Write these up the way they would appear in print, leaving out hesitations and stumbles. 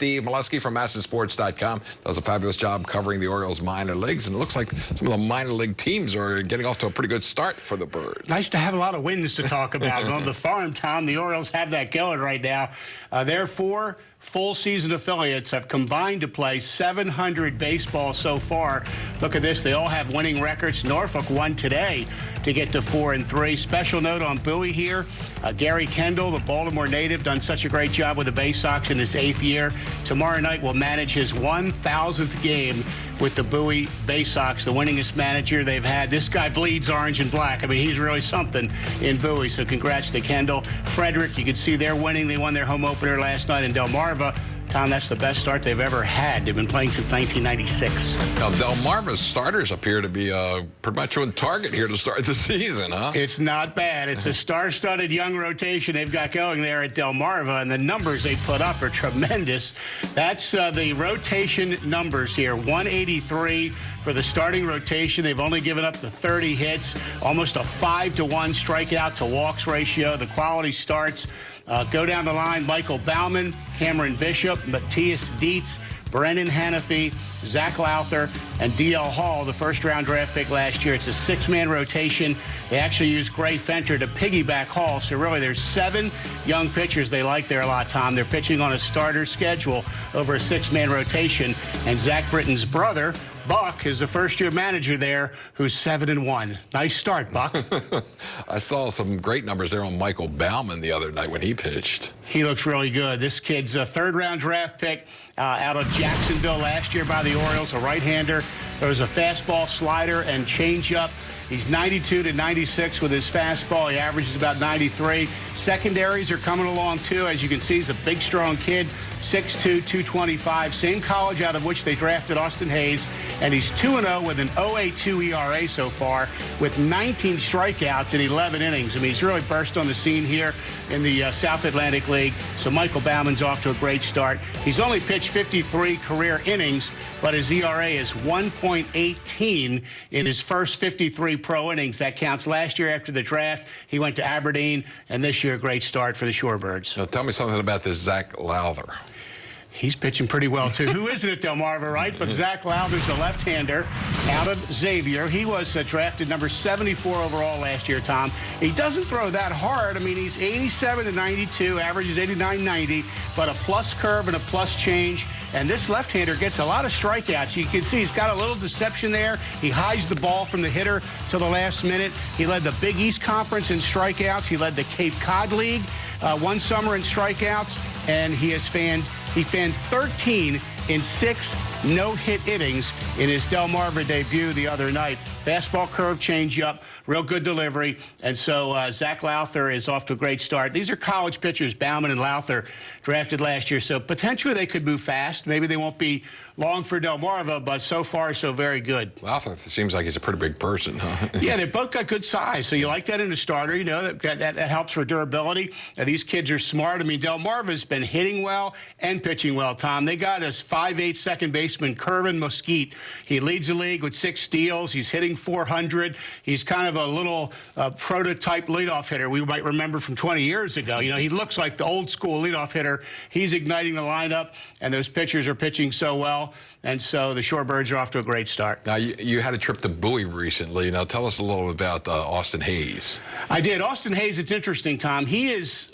Steve Melewski from MASNsports.com does a fabulous job covering the Orioles minor leagues, and it looks like some of the minor league teams are getting off to a pretty good start for the Birds. Nice to have a lot of wins to talk about. On the farm, Tom, the Orioles have that going right now. Their four full-season affiliates have combined to play 700 baseball so far. Look at this. They all have winning records. Norfolk won today to get to 4-3. Special note on Bowie here. Gary Kendall, the Baltimore native, done such a great job with the Bay Sox in his 8th year. Tomorrow night will manage his 1,000th game with the Bowie Bay Sox, the winningest manager they've had. This guy bleeds orange and black. I mean, he's really something in Bowie, so congrats to Kendall. Frederick, you can see they're winning. They won their home opener last night in Delmarva. Tom, that's the best start they've ever had. They've been playing since 1996. Now, Delmarva's starters appear to be pretty much on target here to start the season, huh? It's not bad. It's a star-studded young rotation they've got going there at Delmarva, and the numbers they put up are tremendous. That's the rotation numbers here. 183 for the starting rotation. They've only given up the 30 hits, almost a 5-to-1 strikeout to walks ratio. The quality starts. Go down the line, Michael Baumann, Cameron Bishop, Matthias Dietz, Brendan Hanafy, Zach Lowther, and D.L. Hall, the first-round draft pick last year. It's a 6-man rotation. They actually used Gray Fenter to piggyback Hall, so really there's 7 young pitchers they like there a lot, Tom. They're pitching on a starter schedule over a 6-man rotation, and Zach Britton's brother, Buck, is the first-year manager there, who's 7-1. Nice start, Buck. I saw some great numbers there on Michael Baumann the other night when he pitched. He looks really good. This kid's a 3rd-round draft pick out of Jacksonville last year by the Orioles, a right-hander. There's a fastball, slider, and changeup. He's 92 to 96 with his fastball. He averages about 93. Secondaries are coming along, too. As you can see, he's a big, strong kid. 6'2", 225, same college out of which they drafted Austin Hayes, and he's 2-0 with an 0.82 ERA so far, with 19 strikeouts in 11 innings. I mean, he's really burst on the scene here in the South Atlantic League, so Michael Baumann's off to a great start. He's only pitched 53 career innings, but his ERA is 1.18 in his first 53 pro innings. That counts last year after the draft. He went to Aberdeen, and this year, a great start for the Shorebirds. Now, tell me something about this Zach Lowther. He's pitching pretty well, too. Who isn't at Delmarva, right? But Zach Lowther's a left-hander out of Xavier. He was drafted number 74 overall last year, Tom. He doesn't throw that hard. I mean, he's 87 to 92, averages 89-90, but a plus curve and a plus change. And this left-hander gets a lot of strikeouts. You can see he's got a little deception there. He hides the ball from the hitter till the last minute. He led the Big East Conference in strikeouts. He led the Cape Cod League one summer in strikeouts, and he fanned 13 in 6 no-hit innings in his Delmarva debut the other night. Fastball, curve, changeup, real good delivery. And so Zach Lowther is off to a great start. These are college pitchers, Baumann and Lowther, drafted last year. So potentially they could move fast. Maybe they won't be long for Delmarva, but so far, so very good. Lowther seems like he's a pretty big person, huh? Yeah, they both got good size. So you like that in a starter. You know, that helps for durability. These kids are smart. I mean, Delmarva's been hitting well and pitching well, Tom. They got us 5'8" second baseman, Kervin Mesquite. He leads the league with 6 steals. He's hitting .400. He's kind of a little prototype leadoff hitter we might remember from 20 years ago. You know, he looks like the old school leadoff hitter. He's igniting the lineup, and those pitchers are pitching so well. And so the Shorebirds are off to a great start. Now, you had a trip to Bowie recently. Now, tell us a little about Austin Hayes. I did. Austin Hayes, it's interesting, Tom. He is,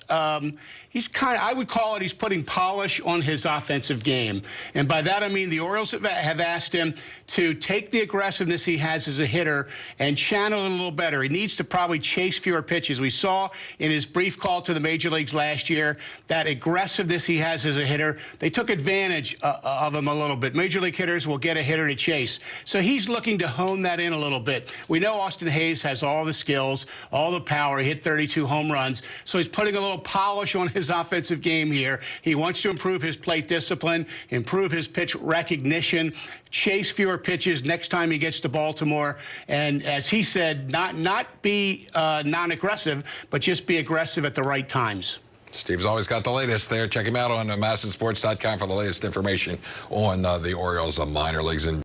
he's kind of, I would call it, he's putting polish on his offensive game. And by that, I mean the Orioles have asked him to take the aggressiveness he has as a hitter and channel it a little better. He needs to probably chase fewer pitches. We saw in his brief call to the major leagues last year that aggressiveness he has as a hitter. They took advantage of him a little bit. Major league hitters will get a hitter to chase. So he's looking to hone that in a little bit. We know Austin Hayes has all the skills, all the power. He hit 32 home runs. So he's putting a little polish on his offensive game here. He wants to improve his plate discipline, improve his pitch recognition, chase fewer pitches next time he gets to Baltimore. And as he said, not be non-aggressive, but just be aggressive at the right times. Steve's always got the latest there. Check him out on MASNsports.com for the latest information on the Orioles minor leagues.